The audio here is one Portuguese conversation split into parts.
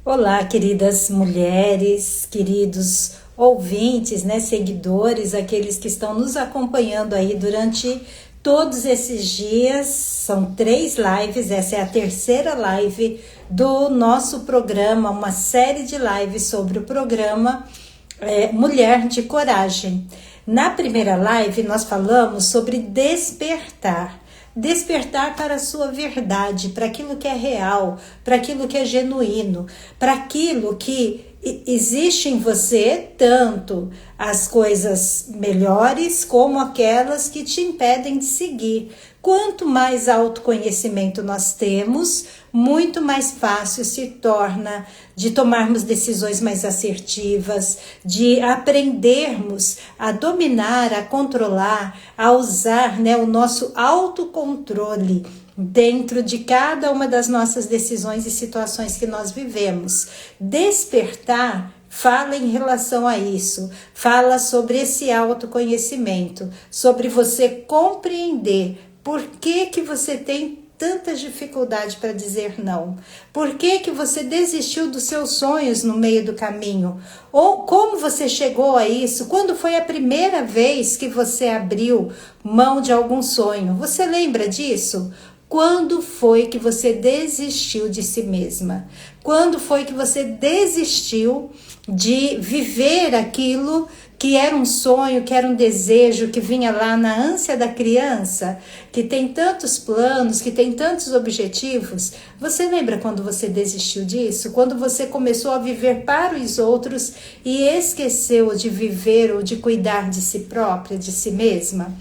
Olá, queridas mulheres, queridos ouvintes, seguidores, aqueles que estão nos acompanhando aí durante todos esses dias. São 3 lives, essa é a terceira live do nosso programa, uma série de lives sobre o programa Mulher de Coragem. Na primeira live nós falamos sobre despertar. Despertar para a sua verdade, para aquilo que é real, para aquilo que é genuíno, para aquilo que existe em você, tanto as coisas melhores como aquelas que te impedem de seguir. Quanto mais autoconhecimento nós temos, muito mais fácil se torna de tomarmos decisões mais assertivas, de aprendermos a dominar, a controlar, a usar o nosso autocontrole dentro de cada uma das nossas decisões e situações que nós vivemos. Despertar fala em relação a isso, fala sobre esse autoconhecimento, sobre você compreender por que você tem tanta dificuldade para dizer não? Por que você desistiu dos seus sonhos no meio do caminho? Ou como você chegou a isso? Quando foi a primeira vez que você abriu mão de algum sonho? Você lembra disso? Quando foi que você desistiu de si mesma? Quando foi que você desistiu de viver aquilo que era um sonho, que era um desejo, que vinha lá na ânsia da criança, que tem tantos planos, que tem tantos objetivos? Você lembra quando você desistiu disso? Quando você começou a viver para os outros e esqueceu de viver ou de cuidar de si própria, de si mesma?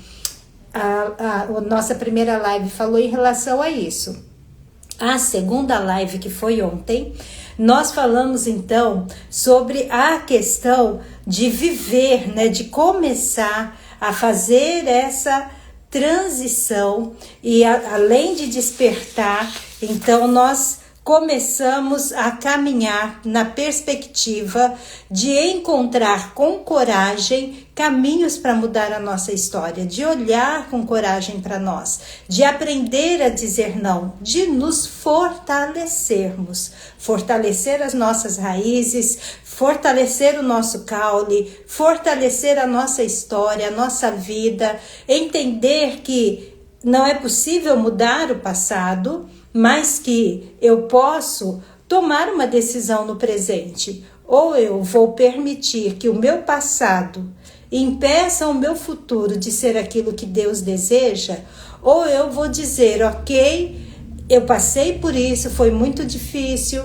A nossa primeira live falou em relação a isso. A segunda live, que foi ontem, nós falamos então sobre a questão de viver, de começar a fazer essa transição e além de despertar, então nós começamos a caminhar na perspectiva de encontrar com coragem caminhos para mudar a nossa história, de olhar com coragem para nós, de aprender a dizer não, de nos fortalecermos, fortalecer as nossas raízes, fortalecer o nosso caule, fortalecer a nossa história, a nossa vida, entender que não é possível mudar o passado, mas que eu posso tomar uma decisão no presente. Ou eu vou permitir que o meu passado impeça o meu futuro de ser aquilo que Deus deseja, ou eu vou dizer, ok, eu passei por isso, foi muito difícil,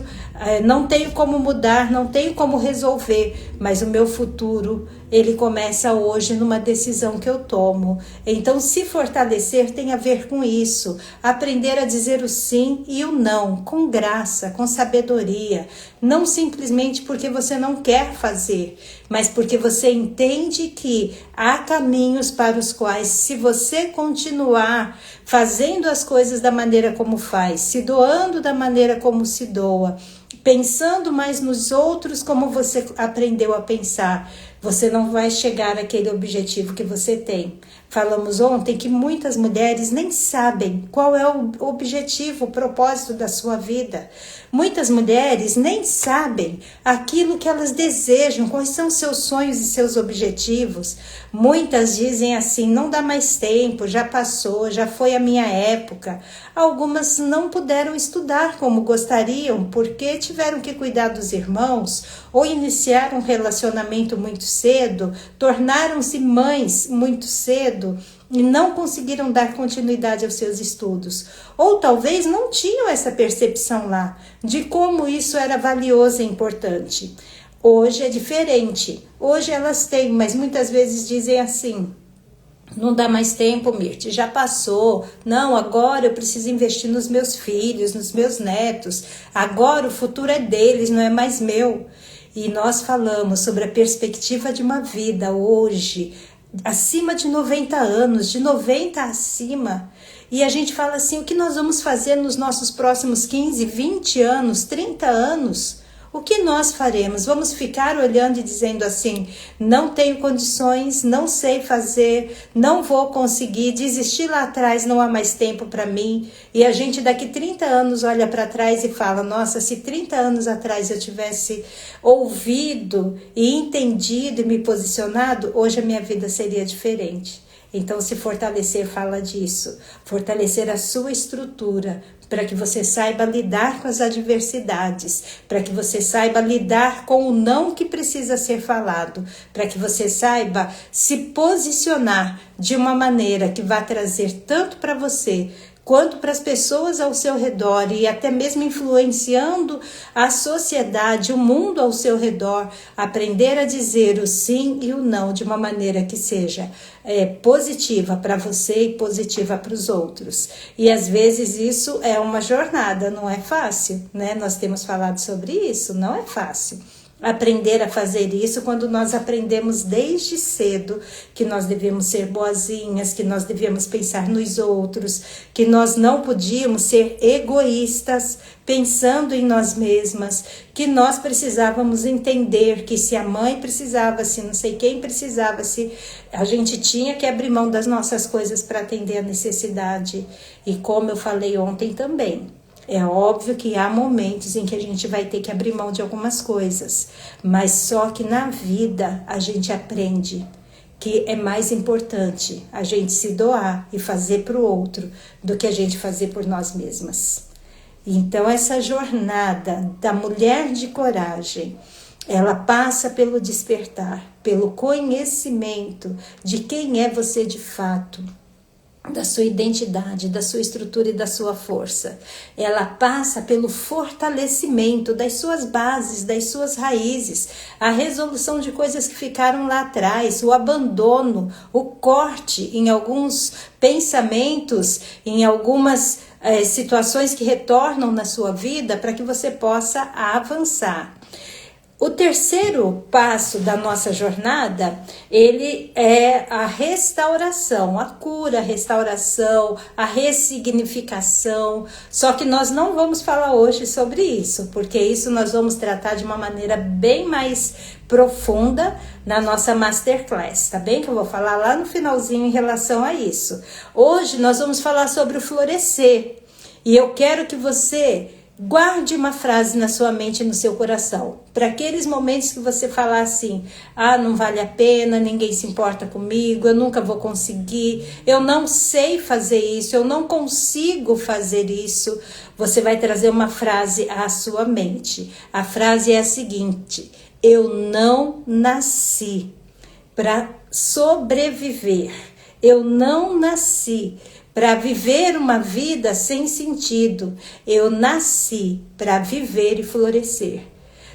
não tenho como mudar, não tenho como resolver, mas o meu futuro, ele começa hoje numa decisão que eu tomo. Então, se fortalecer tem a ver com isso, aprender a dizer o sim e o não, com graça, com sabedoria, não simplesmente porque você não quer fazer, mas porque você entende que há caminhos para os quais, se você continuar fazendo as coisas da maneira como faz, se doando da maneira como se doa, pensando mais nos outros como você aprendeu a pensar, você não vai chegar àquele objetivo que você tem. Falamos ontem que muitas mulheres nem sabem qual é o objetivo, o propósito da sua vida. Muitas mulheres nem sabem aquilo que elas desejam, quais são seus sonhos e seus objetivos. Muitas dizem assim, não dá mais tempo, já passou, já foi a minha época. Algumas não puderam estudar como gostariam, porque tiveram que cuidar dos irmãos, ou iniciar um relacionamento muito cedo, tornaram-se mães muito cedo e não conseguiram dar continuidade aos seus estudos. Ou talvez não tinham essa percepção lá de como isso era valioso e importante. Hoje é diferente. Hoje elas têm, mas muitas vezes dizem assim, não dá mais tempo, Mirth, já passou. Não, agora eu preciso investir nos meus filhos, nos meus netos. Agora o futuro é deles, não é mais meu. E nós falamos sobre a perspectiva de uma vida hoje, acima de 90 anos, de 90 acima. E a gente fala assim, o que nós vamos fazer nos nossos próximos 15, 20 anos, 30 anos? o que nós faremos? Vamos ficar olhando e dizendo assim, não tenho condições, não sei fazer, não vou conseguir, desisti lá atrás, não há mais tempo para mim. E a gente daqui 30 anos olha para trás e fala, nossa, se 30 anos atrás eu tivesse ouvido e entendido e me posicionado, hoje a minha vida seria diferente. Então, se fortalecer fala disso, fortalecer a sua estrutura, para que você saiba lidar com as adversidades, para que você saiba lidar com o não que precisa ser falado, para que você saiba se posicionar de uma maneira que vá trazer tanto para você, quanto para as pessoas ao seu redor e até mesmo influenciando a sociedade, o mundo ao seu redor, aprender a dizer o sim e o não de uma maneira que seja positiva para você e positiva para os outros. E às vezes isso é uma jornada, não é fácil, né? Nós temos falado sobre isso, não é fácil. Aprender a fazer isso quando nós aprendemos desde cedo que nós devemos ser boazinhas, que nós devemos pensar nos outros, que nós não podíamos ser egoístas pensando em nós mesmas, que nós precisávamos entender que se a mãe precisava, se não sei quem precisava, se a gente tinha que abrir mão das nossas coisas para atender a necessidade. E como eu falei ontem também, é óbvio que há momentos em que a gente vai ter que abrir mão de algumas coisas, mas só que na vida a gente aprende que é mais importante a gente se doar e fazer para o outro do que a gente fazer por nós mesmas. Então essa jornada da mulher de coragem, ela passa pelo despertar, pelo conhecimento de quem é você de fato, da sua identidade, da sua estrutura e da sua força. Ela passa pelo fortalecimento das suas bases, das suas raízes, a resolução de coisas que ficaram lá atrás, o abandono, o corte em alguns pensamentos, em algumas situações que retornam na sua vida para que você possa avançar. O terceiro passo da nossa jornada, ele é a restauração, a cura, a restauração, a ressignificação. Só que nós não vamos falar hoje sobre isso, porque isso nós vamos tratar de uma maneira bem mais profunda na nossa Masterclass, tá bem? Que eu vou falar lá no finalzinho em relação a isso. Hoje nós vamos falar sobre o florescer. E eu quero que você guarde uma frase na sua mente e no seu coração. Para aqueles momentos que você falar assim, não vale a pena, ninguém se importa comigo, eu nunca vou conseguir, eu não sei fazer isso, eu não consigo fazer isso. Você vai trazer uma frase à sua mente. A frase é a seguinte: eu não nasci para sobreviver. Eu não nasci para viver uma vida sem sentido. Eu nasci para viver e florescer.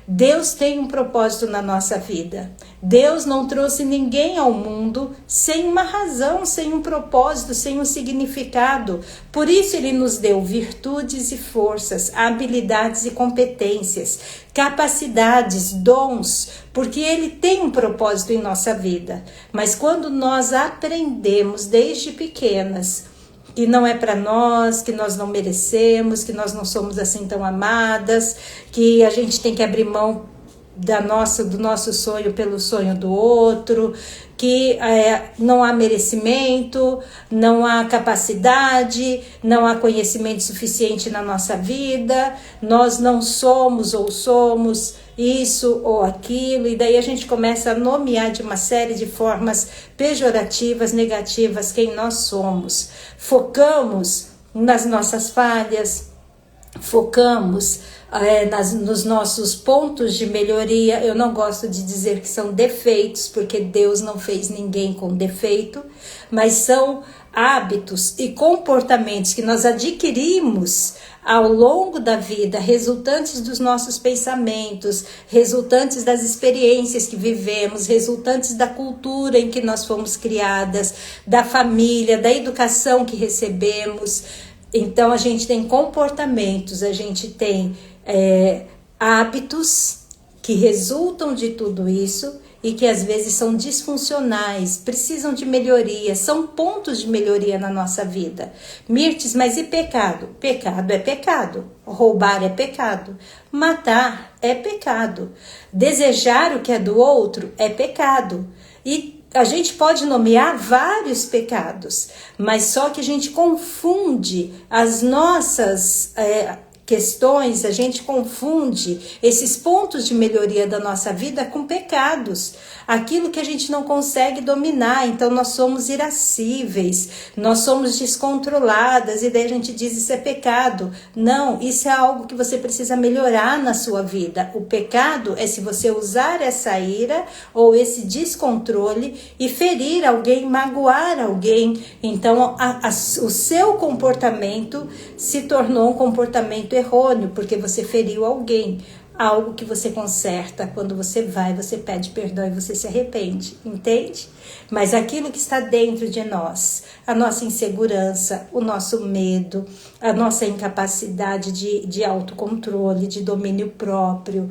Deus tem um propósito na nossa vida. Deus não trouxe ninguém ao mundo sem uma razão, sem um propósito, sem um significado. Por isso Ele nos deu virtudes e forças, habilidades e competências, capacidades, dons, porque Ele tem um propósito em nossa vida. Mas quando nós aprendemos desde pequenas que não é para nós, que nós não merecemos, que nós não somos assim tão amadas, que a gente tem que abrir mão do nosso sonho pelo sonho do outro, que não há merecimento, não há capacidade, não há conhecimento suficiente na nossa vida, nós não somos ou somos isso ou aquilo, e daí a gente começa a nomear de uma série de formas pejorativas, negativas quem nós somos. Focamos nas nossas falhas, focamos nos nossos pontos de melhoria. Eu não gosto de dizer que são defeitos, porque Deus não fez ninguém com defeito, mas são hábitos e comportamentos que nós adquirimos ao longo da vida, resultantes dos nossos pensamentos, resultantes das experiências que vivemos, resultantes da cultura em que nós fomos criadas, da família, da educação que recebemos. Então a gente tem comportamentos, a gente tem hábitos que resultam de tudo isso, e que às vezes são disfuncionais, precisam de melhoria, são pontos de melhoria na nossa vida. Mirtes, mas e pecado? Pecado é pecado. Roubar é pecado. Matar é pecado. Desejar o que é do outro é pecado. E a gente pode nomear vários pecados, mas só que a gente confunde as nossas questões, a gente confunde esses pontos de melhoria da nossa vida com pecados, aquilo que a gente não consegue dominar. Então nós somos irascíveis, nós somos descontroladas, e daí a gente diz isso é pecado. Não, isso é algo que você precisa melhorar na sua vida. O pecado é se você usar essa ira ou esse descontrole e ferir alguém, magoar alguém. Então o seu comportamento se tornou um comportamento errôneo, porque você feriu alguém. Algo que você conserta quando você vai, você pede perdão e você se arrepende, entende? Mas aquilo que está dentro de nós, a nossa insegurança, o nosso medo, a nossa incapacidade de autocontrole, de domínio próprio,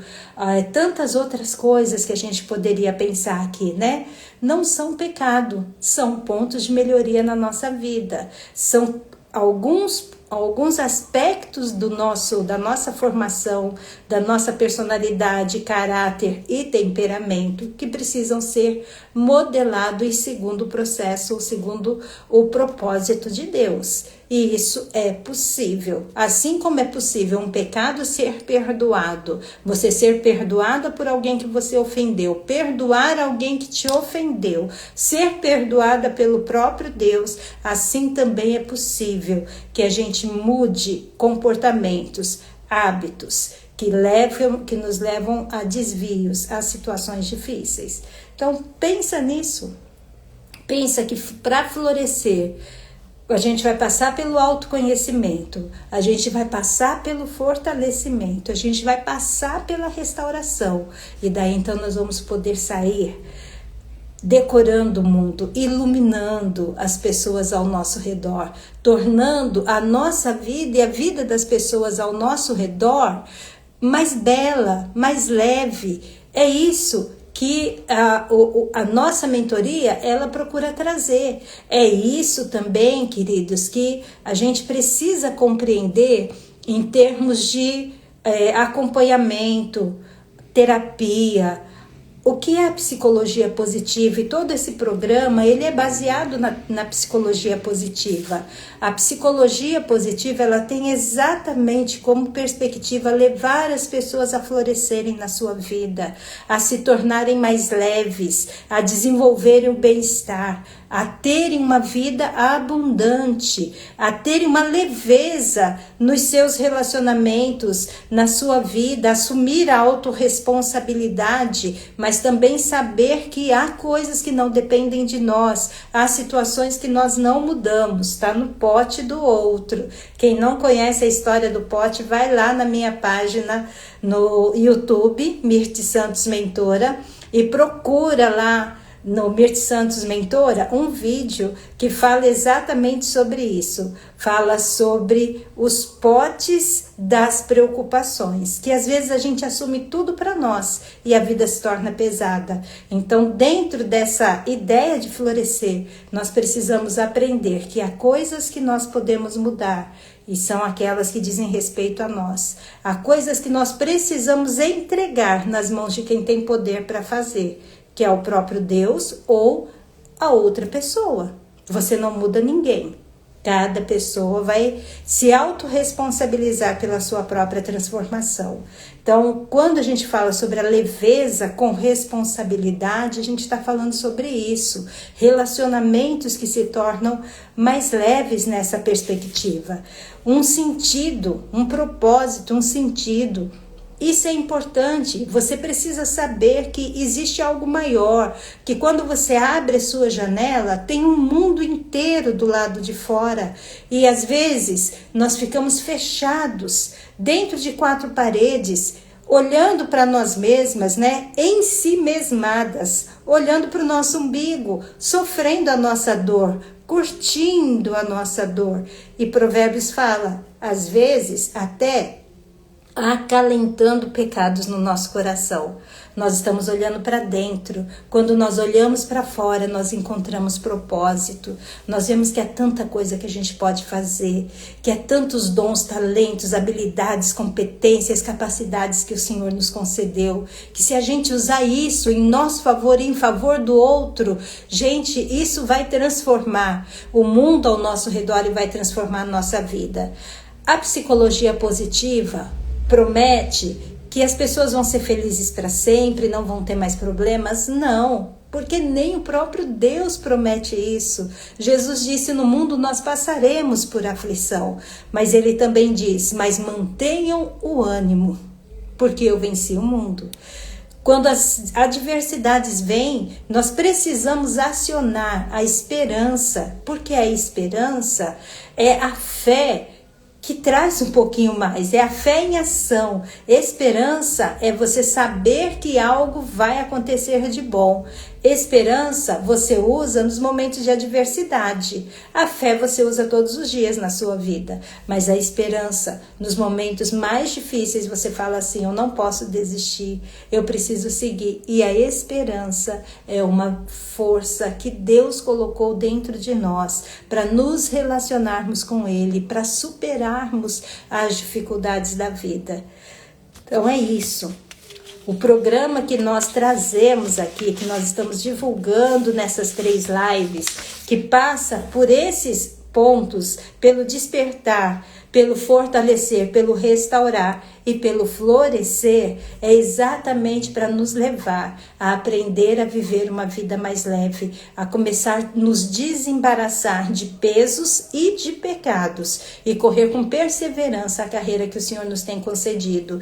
tantas outras coisas que a gente poderia pensar aqui, né? Não são pecado, são pontos de melhoria na nossa vida, são alguns aspectos da nossa formação, da nossa personalidade, caráter e temperamento que precisam ser modelados segundo o processo, ou segundo o propósito de Deus. E isso é possível. Assim como é possível um pecado ser perdoado, você ser perdoada por alguém que você ofendeu, perdoar alguém que te ofendeu, ser perdoada pelo próprio Deus, assim também é possível que a gente mude comportamentos, hábitos que nos levam a desvios, a situações difíceis. Então pensa nisso. Pensa que para florescer, a gente vai passar pelo autoconhecimento, a gente vai passar pelo fortalecimento, a gente vai passar pela restauração. E daí então nós vamos poder sair decorando o mundo, iluminando as pessoas ao nosso redor, tornando a nossa vida e a vida das pessoas ao nosso redor mais bela, mais leve. É isso que a nossa mentoria, ela procura trazer. É isso também, queridos, que a gente precisa compreender em termos de acompanhamento, terapia. O que é a psicologia positiva? E todo esse programa, ele é baseado na psicologia positiva. A psicologia positiva, ela tem exatamente como perspectiva levar as pessoas a florescerem na sua vida, a se tornarem mais leves, a desenvolverem o bem-estar, a terem uma vida abundante, a terem uma leveza nos seus relacionamentos, na sua vida, assumir a autorresponsabilidade, mas também saber que há coisas que não dependem de nós, há situações que nós não mudamos, está no pote do outro. Quem não conhece a história do pote, vai lá na minha página no YouTube, Mirtes Santos Mentora, e procura lá no Mirtes Santos Mentora um vídeo que fala exatamente sobre isso. Fala sobre os potes das preocupações, que às vezes a gente assume tudo para nós e a vida se torna pesada. Então, dentro dessa ideia de florescer, nós precisamos aprender que há coisas que nós podemos mudar, e são aquelas que dizem respeito a nós. Há coisas que nós precisamos entregar nas mãos de quem tem poder para fazer, que é o próprio Deus ou a outra pessoa. Você não muda ninguém. Cada pessoa vai se autorresponsabilizar pela sua própria transformação. Então, quando a gente fala sobre a leveza com responsabilidade, a gente está falando sobre isso. Relacionamentos que se tornam mais leves nessa perspectiva. Um sentido, um propósito, um sentido. Isso é importante, você precisa saber que existe algo maior, que quando você abre a sua janela, tem um mundo inteiro do lado de fora. E às vezes nós ficamos fechados dentro de quatro paredes, olhando para nós mesmas, né? Em si mesmadas, olhando para o nosso umbigo, sofrendo a nossa dor, curtindo a nossa dor. E Provérbios fala, às vezes até acalentando pecados no nosso coração. Nós estamos olhando para dentro. Quando nós olhamos para fora, nós encontramos propósito. Nós vemos que há tanta coisa que a gente pode fazer, que há tantos dons, talentos, habilidades, competências, capacidades que o Senhor nos concedeu, que se a gente usar isso em nosso favor e em favor do outro, gente, isso vai transformar o mundo ao nosso redor e vai transformar a nossa vida. A psicologia positiva promete que as pessoas vão ser felizes para sempre, não vão ter mais problemas? Não, porque nem o próprio Deus promete isso. Jesus disse: no mundo nós passaremos por aflição, mas ele também diz: mas mantenham o ânimo, porque eu venci o mundo. Quando as adversidades vêm, nós precisamos acionar a esperança, porque a esperança é a fé que traz um pouquinho mais, é a fé em ação. Esperança é você saber que algo vai acontecer de bom. Esperança você usa nos momentos de adversidade. A fé você usa todos os dias na sua vida. Mas a esperança, nos momentos mais difíceis, você fala assim: eu não posso desistir, eu preciso seguir. E a esperança é uma força que Deus colocou dentro de nós para nos relacionarmos com Ele, para superarmos as dificuldades da vida. Então é isso. O programa que nós trazemos aqui, que nós estamos divulgando nessas 3 lives, que passa por esses pontos, pelo despertar, pelo fortalecer, pelo restaurar e pelo florescer, é exatamente para nos levar a aprender a viver uma vida mais leve, a começar a nos desembaraçar de pesos e de pecados e correr com perseverança a carreira que o Senhor nos tem concedido.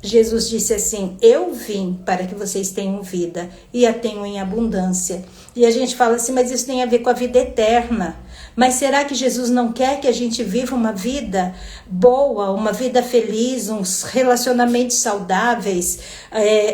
Jesus disse assim: eu vim para que vocês tenham vida e a tenham em abundância. E a gente fala assim: mas isso tem a ver com a vida eterna. Mas será que Jesus não quer que a gente viva uma vida boa, uma vida feliz, uns relacionamentos saudáveis,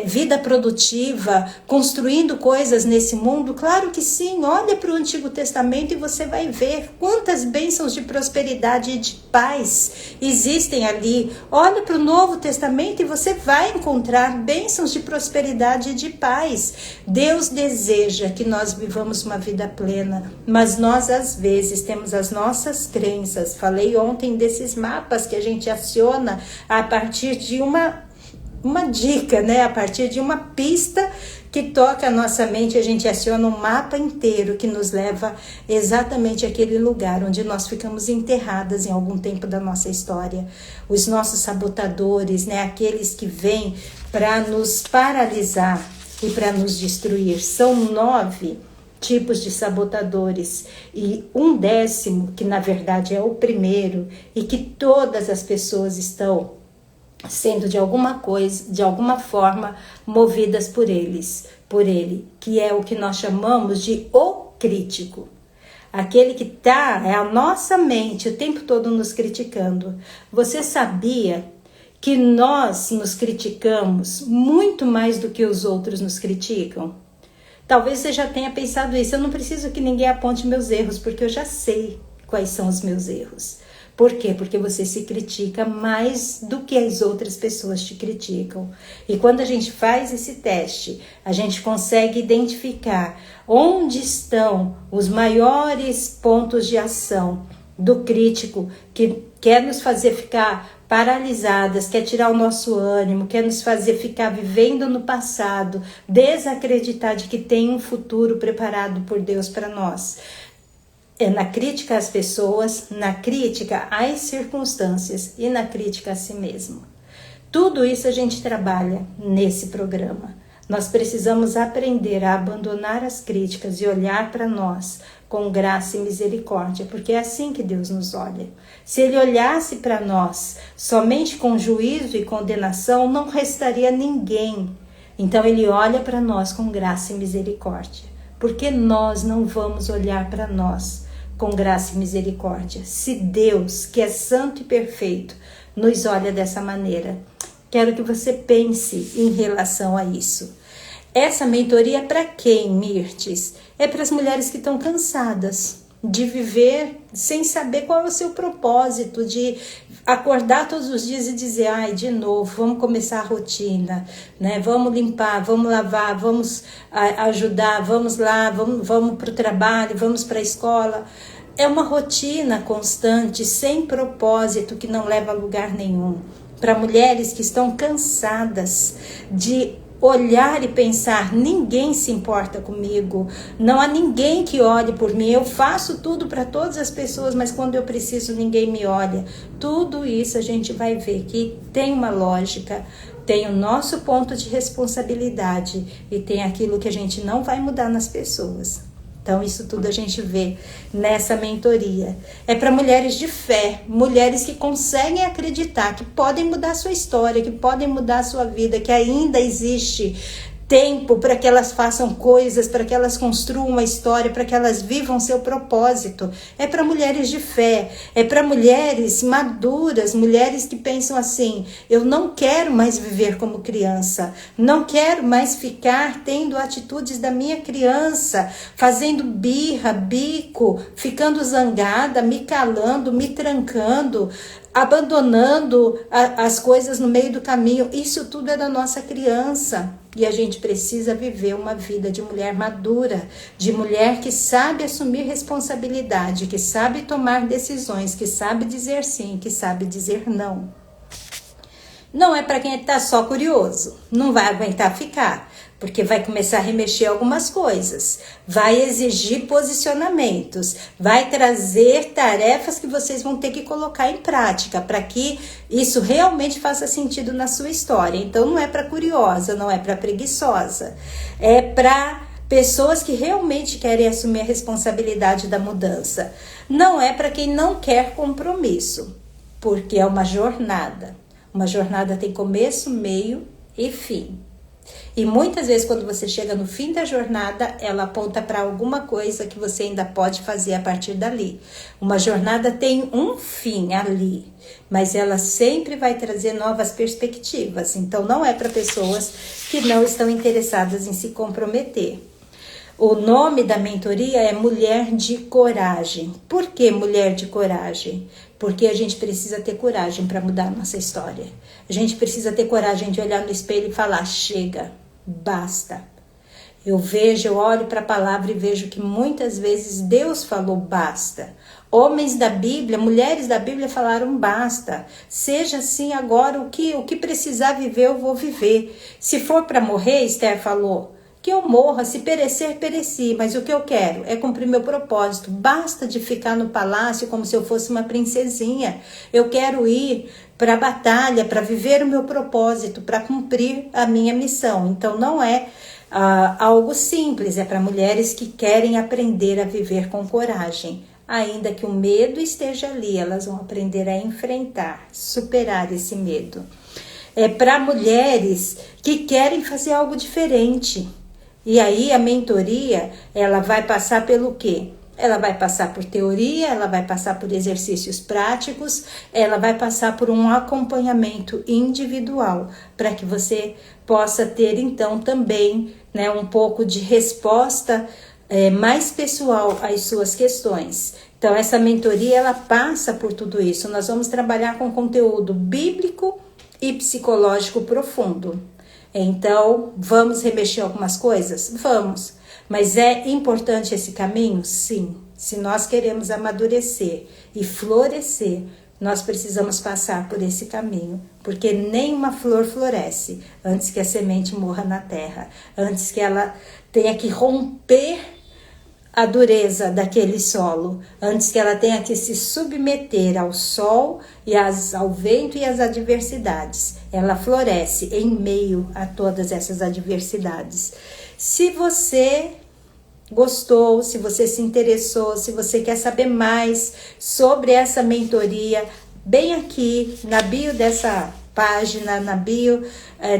vida produtiva, construindo coisas nesse mundo? Claro que sim. Olha para o Antigo Testamento e você vai ver quantas bênçãos de prosperidade e de paz existem ali. Olha para o Novo Testamento e você vai encontrar bênçãos de prosperidade e de paz. Deus deseja que nós vivamos uma vida plena, mas nós às vezes temos as nossas crenças. Falei ontem desses mapas que a gente aciona a partir de uma dica, né? A partir de uma pista que toca a nossa mente, a gente aciona um mapa inteiro que nos leva exatamente àquele lugar onde nós ficamos enterradas em algum tempo da nossa história. Os nossos sabotadores, né? Aqueles que vêm para nos paralisar e para nos destruir. São 9 tipos de sabotadores e 1/10, que na verdade é o primeiro, e que todas as pessoas estão sendo de alguma forma movidas por ele, que é o que nós chamamos de o crítico. Aquele que é a nossa mente o tempo todo nos criticando. Você sabia que nós nos criticamos muito mais do que os outros nos criticam? Talvez você já tenha pensado isso. Eu não preciso que ninguém aponte meus erros, porque eu já sei quais são os meus erros. Por quê? Porque você se critica mais do que as outras pessoas te criticam. E quando a gente faz esse teste, a gente consegue identificar onde estão os maiores pontos de ação do crítico, que quer nos fazer ficar paralisadas, quer tirar o nosso ânimo, quer nos fazer ficar vivendo no passado, desacreditar de que tem um futuro preparado por Deus para nós. É na crítica às pessoas, na crítica às circunstâncias e na crítica a si mesmo. Tudo isso a gente trabalha nesse programa. Nós precisamos aprender a abandonar as críticas e olhar para nós com graça e misericórdia, porque é assim que Deus nos olha. Se Ele olhasse para nós somente com juízo e condenação, não restaria ninguém. Então Ele olha para nós com graça e misericórdia. Porque nós não vamos olhar para nós com graça e misericórdia? Se Deus, que é santo e perfeito, nos olha dessa maneira. Quero que você pense em relação a isso. Essa mentoria é para quem, Mirtes? É para as mulheres que estão cansadas. de viver sem saber qual é o seu propósito, de acordar todos os dias e dizer, ai, de novo, vamos começar a rotina, né? Vamos limpar, vamos lavar, vamos ajudar, vamos lá, vamos para o trabalho, vamos para a escola. É uma rotina constante, sem propósito, que não leva a lugar nenhum. Para mulheres que estão cansadas de olhar e pensar, ninguém se importa comigo, não há ninguém que olhe por mim, eu faço tudo para todas as pessoas, mas quando eu preciso ninguém me olha. Tudo isso a gente vai ver que tem uma lógica, tem o nosso ponto de responsabilidade e tem aquilo que a gente não vai mudar nas pessoas. Então, isso tudo a gente vê nessa mentoria. É para mulheres de fé, mulheres que conseguem acreditar, que podem mudar a sua história, que podem mudar a sua vida, que ainda existe tempo para que elas façam coisas, para que elas construam uma história, para que elas vivam seu propósito. É para mulheres de fé, é para mulheres maduras, mulheres que pensam assim, eu não quero mais viver como criança, não quero mais ficar tendo atitudes da minha criança, fazendo birra, bico, ficando zangada, me calando, me trancando, abandonando as coisas no meio do caminho. Isso tudo é da nossa criança. E a gente precisa viver uma vida de mulher madura, de mulher que sabe assumir responsabilidade, que sabe tomar decisões, que sabe dizer sim, que sabe dizer não. Não é para quem está só curioso, não vai aguentar ficar, porque vai começar a remexer algumas coisas, vai exigir posicionamentos, vai trazer tarefas que vocês vão ter que colocar em prática para que isso realmente faça sentido na sua história. Então não é para curiosa, não é para preguiçosa, é para pessoas que realmente querem assumir a responsabilidade da mudança. Não é para quem não quer compromisso, porque é uma jornada. Uma jornada tem começo, meio e fim. E muitas vezes quando você chega no fim da jornada, ela aponta para alguma coisa que você ainda pode fazer a partir dali. Uma jornada tem um fim ali, mas ela sempre vai trazer novas perspectivas. Então não é para pessoas que não estão interessadas em se comprometer. O nome da mentoria é Mulher de Coragem. Por que Mulher de Coragem? Porque a gente precisa ter coragem para mudar a nossa história. A gente precisa ter coragem de olhar no espelho e falar, chega, basta. Eu olho para a palavra e vejo que muitas vezes Deus falou basta. Homens da Bíblia, mulheres da Bíblia falaram basta. Seja assim agora, o que precisar viver, eu vou viver. Se for para morrer, Esther falou, que eu morra, se perecer, pereci, mas o que eu quero é cumprir meu propósito. Basta de ficar no palácio como se eu fosse uma princesinha. Eu quero ir para a batalha, para viver o meu propósito, para cumprir a minha missão. Então não é algo simples, é para mulheres que querem aprender a viver com coragem. Ainda que o medo esteja ali, elas vão aprender a enfrentar, superar esse medo. É para mulheres que querem fazer algo diferente. E aí a mentoria, ela vai passar pelo quê? Ela vai passar por teoria, ela vai passar por exercícios práticos, ela vai passar por um acompanhamento individual, para que você possa ter então também, né, um pouco de resposta mais pessoal às suas questões. Então essa mentoria, ela passa por tudo isso. Nós vamos trabalhar com conteúdo bíblico e psicológico profundo. Então, vamos remexer algumas coisas? Vamos. Mas é importante esse caminho? Sim. Se nós queremos amadurecer e florescer, nós precisamos passar por esse caminho. Porque nenhuma flor floresce antes que a semente morra na terra. Antes que ela tenha que romper a dureza daquele solo, antes que ela tenha que se submeter ao sol e ao vento e às adversidades. Ela floresce em meio a todas essas adversidades. Se você gostou, se você se interessou, se você quer saber mais sobre essa mentoria, bem aqui na bio dessa página, na bio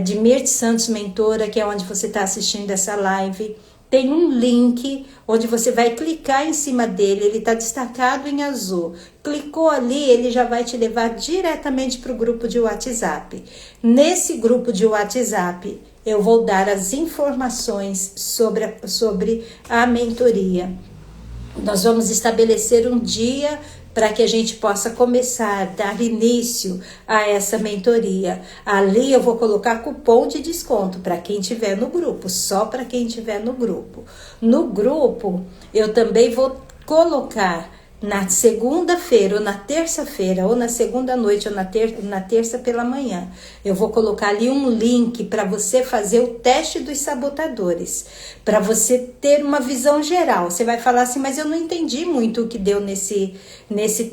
de Mirth Santos Mentora, que é onde você está assistindo essa live, tem um link onde você vai clicar em cima dele, ele está destacado em azul. Clicou ali, ele já vai te levar diretamente para o grupo de WhatsApp. Nesse grupo de WhatsApp, eu vou dar as informações sobre a mentoria. Nós vamos estabelecer um dia para que a gente possa começar a dar início a essa mentoria. Ali eu vou colocar cupom de desconto para quem estiver no grupo, só para quem estiver no grupo. No grupo, eu também vou colocar na segunda-feira ou na terça-feira, ou na segunda noite ou na terça pela manhã, eu vou colocar ali um link para você fazer o teste dos sabotadores, para você ter uma visão geral. Você vai falar assim, mas eu não entendi muito o que deu nesse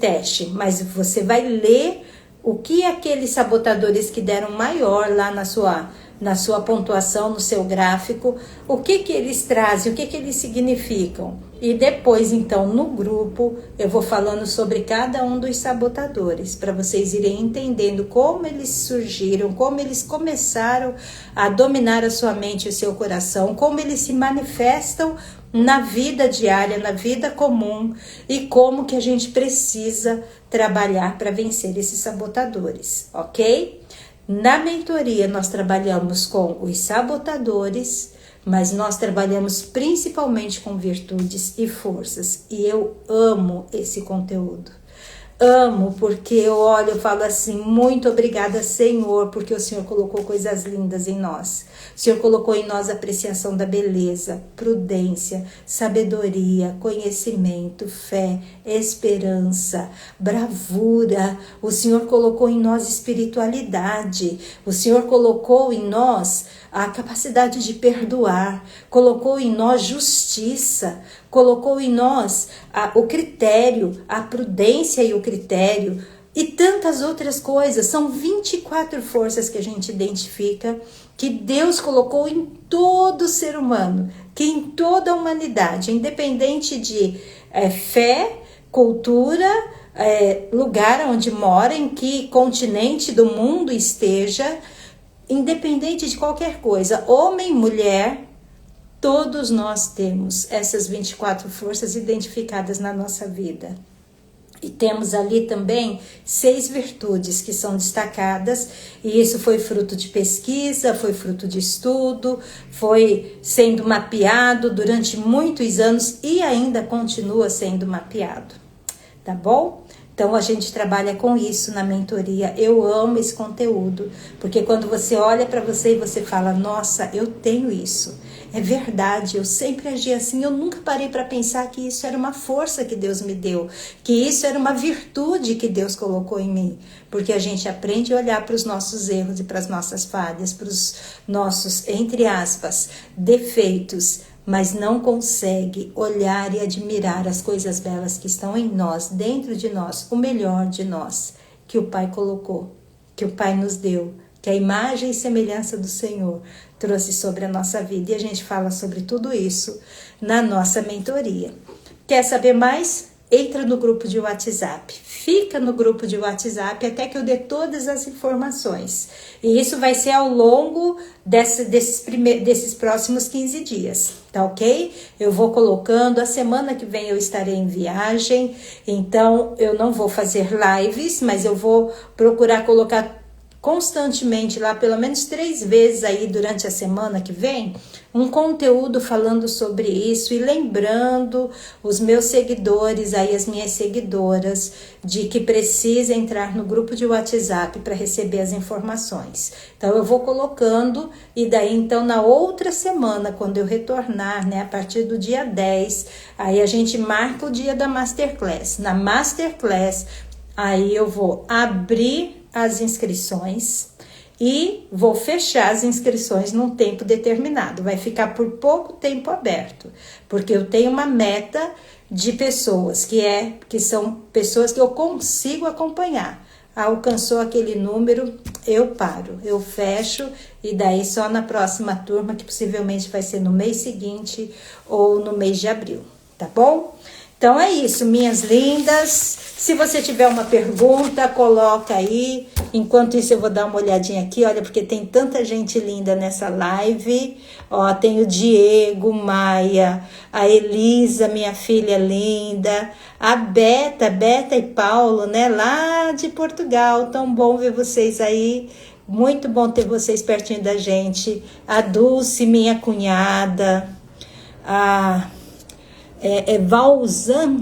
teste, mas você vai ler o que aqueles sabotadores que deram maior lá na sua pontuação, no seu gráfico, o que eles trazem, o que eles significam. E depois, então, no grupo, eu vou falando sobre cada um dos sabotadores, para vocês irem entendendo como eles surgiram, como eles começaram a dominar a sua mente e o seu coração, como eles se manifestam na vida diária, na vida comum, e como que a gente precisa trabalhar para vencer esses sabotadores, ok? Na mentoria, nós trabalhamos com os sabotadores, mas nós trabalhamos principalmente com virtudes e forças. E eu amo esse conteúdo. Amo, porque eu olho e falo assim, muito obrigada, Senhor, porque o Senhor colocou coisas lindas em nós. O Senhor colocou em nós a apreciação da beleza, prudência, sabedoria, conhecimento, fé, esperança, bravura. O Senhor colocou em nós espiritualidade. O Senhor colocou em nós a capacidade de perdoar, colocou em nós justiça, colocou em nós o critério, a prudência e o critério, e tantas outras coisas. São 24 forças que a gente identifica, que Deus colocou em todo ser humano, que em toda a humanidade, independente de fé, cultura, lugar onde mora, em que continente do mundo esteja, independente de qualquer coisa, homem, mulher, todos nós temos essas 24 forças identificadas na nossa vida. E temos ali também 6 virtudes que são destacadas, e isso foi fruto de pesquisa, foi fruto de estudo, foi sendo mapeado durante muitos anos e ainda continua sendo mapeado, tá bom? Então, a gente trabalha com isso na mentoria. Eu amo esse conteúdo, porque quando você olha para você e você fala, nossa, eu tenho isso. É verdade, eu sempre agi assim, eu nunca parei para pensar que isso era uma força que Deus me deu, que isso era uma virtude que Deus colocou em mim. Porque a gente aprende a olhar para os nossos erros e para as nossas falhas, para os nossos, entre aspas, defeitos, mas não consegue olhar e admirar as coisas belas que estão em nós, dentro de nós, o melhor de nós, que o Pai colocou, que o Pai nos deu, que a imagem e semelhança do Senhor trouxe sobre a nossa vida. E a gente fala sobre tudo isso na nossa mentoria. Quer saber mais? Entra no grupo de WhatsApp. Fica no grupo de WhatsApp até que eu dê todas as informações. E isso vai ser ao longo desses próximos 15 dias, tá ok? Eu vou colocando, a semana que vem eu estarei em viagem, então eu não vou fazer lives, mas eu vou procurar colocar constantemente lá, pelo menos 3 vezes aí durante a semana que vem, um conteúdo falando sobre isso e lembrando os meus seguidores, aí as minhas seguidoras, de que precisa entrar no grupo de WhatsApp para receber as informações. Então eu vou colocando, e daí então na outra semana, quando eu retornar, né, a partir do dia 10, aí a gente marca o dia da Masterclass. Na Masterclass, aí eu vou abrir as inscrições e vou fechar as inscrições num tempo determinado. Vai ficar por pouco tempo aberto, porque eu tenho uma meta de pessoas que são pessoas que eu consigo acompanhar. Alcançou aquele número, eu paro, eu fecho, e daí só na próxima turma, que possivelmente vai ser no mês seguinte ou no mês de abril, tá bom? Então é isso, minhas lindas. Se você tiver uma pergunta, coloca aí. Enquanto isso eu vou dar uma olhadinha aqui, olha, porque tem tanta gente linda nessa live. Ó, tem o Diego, Maia, a Elisa, minha filha linda, a Beta e Paulo, né, lá de Portugal. Tão bom ver vocês aí. Muito bom ter vocês pertinho da gente. A Dulce, minha cunhada, É Valzan?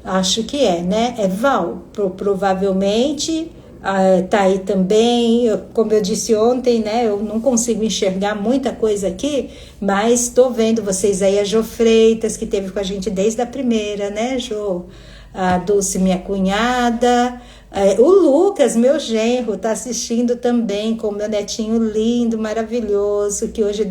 Acho que é, né? É Val, provavelmente. Tá aí também, como eu disse ontem, né? Eu não consigo enxergar muita coisa aqui, mas estou vendo vocês aí, a Jô Freitas, que teve com a gente desde a primeira, né, Jô? A Dulce, minha cunhada. O Lucas, meu genro, tá assistindo também com o meu netinho lindo, maravilhoso, que hoje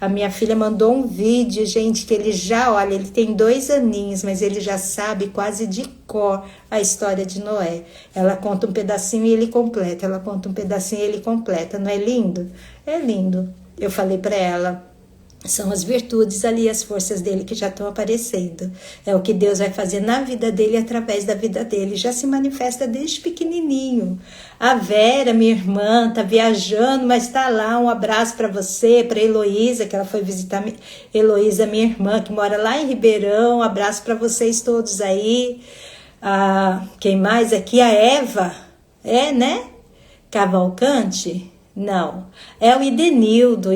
a minha filha mandou um vídeo, gente, que ele já, olha, ele tem 2 aninhos, mas ele já sabe quase de cor a história de Noé. Ela conta um pedacinho e ele completa, ela conta um pedacinho e ele completa, não é lindo? É lindo. Eu falei para ela, são as virtudes ali, as forças dele que já estão aparecendo. É o que Deus vai fazer na vida dele, através da vida dele. Já se manifesta desde pequenininho. A Vera, minha irmã, tá viajando, mas tá lá. Um abraço para você, para Heloísa, que ela foi visitar. Heloísa, minha irmã, que mora lá em Ribeirão. Um abraço para vocês todos aí. Quem mais aqui? A Eva. Né? Cavalcante. Não, é o Idenildo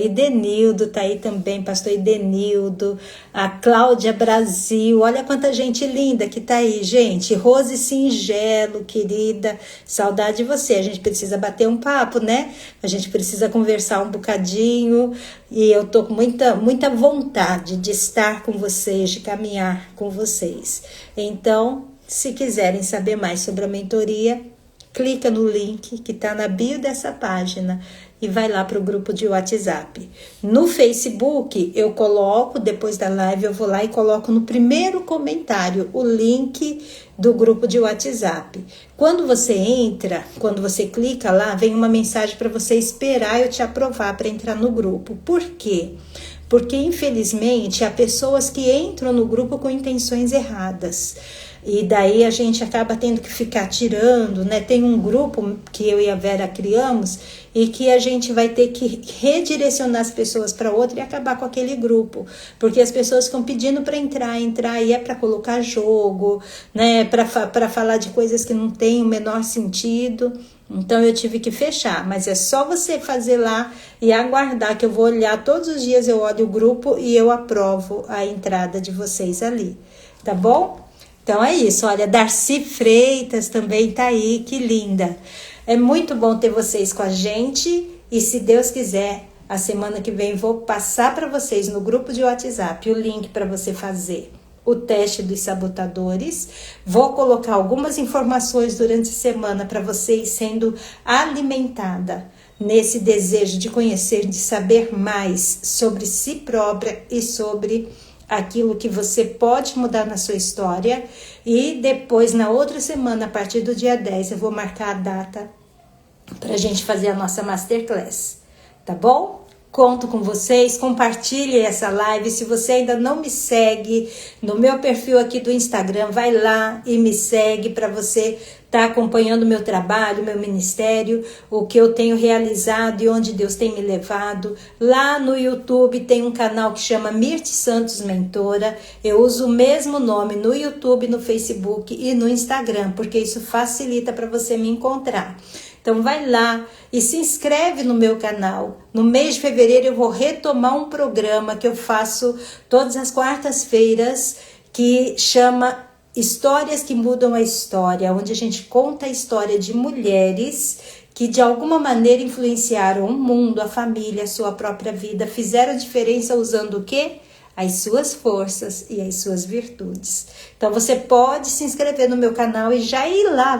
tá aí também, pastor Idenildo, a Cláudia Brasil, olha quanta gente linda que tá aí, gente, Rose Singelo, querida, saudade de você, a gente precisa bater um papo, né, a gente precisa conversar um bocadinho, e eu tô com muita vontade de estar com vocês, de caminhar com vocês, então, se quiserem saber mais sobre a mentoria, clica no link que está na bio dessa página e vai lá para o grupo de WhatsApp. No Facebook, eu coloco, depois da live, eu vou lá e coloco no primeiro comentário o link do grupo de WhatsApp. Quando você entra, quando você clica lá, vem uma mensagem para você esperar eu te aprovar para entrar no grupo. Por quê? Porque, infelizmente, há pessoas que entram no grupo com intenções erradas. E daí a gente acaba tendo que ficar tirando, né? Tem um grupo que eu e a Vera criamos e que a gente vai ter que redirecionar as pessoas para outro e acabar com aquele grupo. Porque as pessoas ficam pedindo para entrar e é para colocar jogo, né? Para falar de coisas que não tem o menor sentido. Então eu tive que fechar, mas é só você fazer lá e aguardar que eu vou olhar todos os dias, eu olho o grupo e eu aprovo a entrada de vocês ali, tá bom? Então é isso, olha, Darcy Freitas também tá aí, que linda. É muito bom ter vocês com a gente e se Deus quiser, a semana que vem vou passar para vocês no grupo de WhatsApp o link para você fazer o teste dos sabotadores. Vou colocar algumas informações durante a semana para vocês sendo alimentada nesse desejo de conhecer, de saber mais sobre si própria e sobre aquilo que você pode mudar na sua história. E depois, na outra semana, a partir do dia 10, eu vou marcar a data para a gente fazer a nossa Masterclass, tá bom? Conto com vocês, compartilhe essa live. Se você ainda não me segue no meu perfil aqui do Instagram, vai lá e me segue para você estar acompanhando o meu trabalho, meu ministério, o que eu tenho realizado e onde Deus tem me levado. Lá no YouTube tem um canal que chama Mirth Santos Mentora. Eu uso o mesmo nome no YouTube, no Facebook e no Instagram, porque isso facilita para você me encontrar. Então vai lá e se inscreve no meu canal. No mês de fevereiro eu vou retomar um programa que eu faço todas as quartas-feiras, que chama Histórias que Mudam a História, onde a gente conta a história de mulheres que de alguma maneira influenciaram o mundo, a família, a sua própria vida, fizeram diferença usando o quê? As suas forças e as suas virtudes. Então você pode se inscrever no meu canal e já ir lá,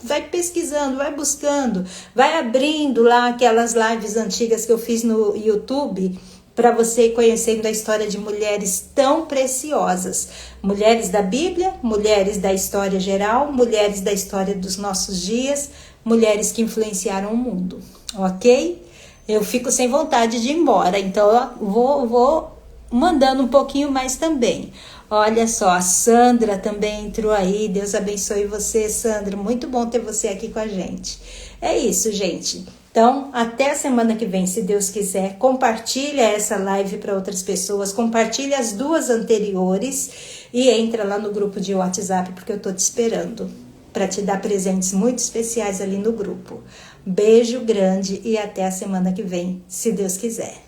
vai pesquisando, vai buscando, vai abrindo lá aquelas lives antigas que eu fiz no YouTube para você ir conhecendo a história de mulheres tão preciosas. Mulheres da Bíblia, mulheres da história geral, mulheres da história dos nossos dias, mulheres que influenciaram o mundo, ok? Eu fico sem vontade de ir embora, então eu vou mandando um pouquinho mais também. Olha só, a Sandra também entrou aí. Deus abençoe você, Sandra. Muito bom ter você aqui com a gente. É isso, gente. Então, até a semana que vem, se Deus quiser. Compartilha essa live para outras pessoas. Compartilha as 2 anteriores. E entra lá no grupo de WhatsApp, porque eu tô te esperando para te dar presentes muito especiais ali no grupo. Beijo grande e até a semana que vem, se Deus quiser.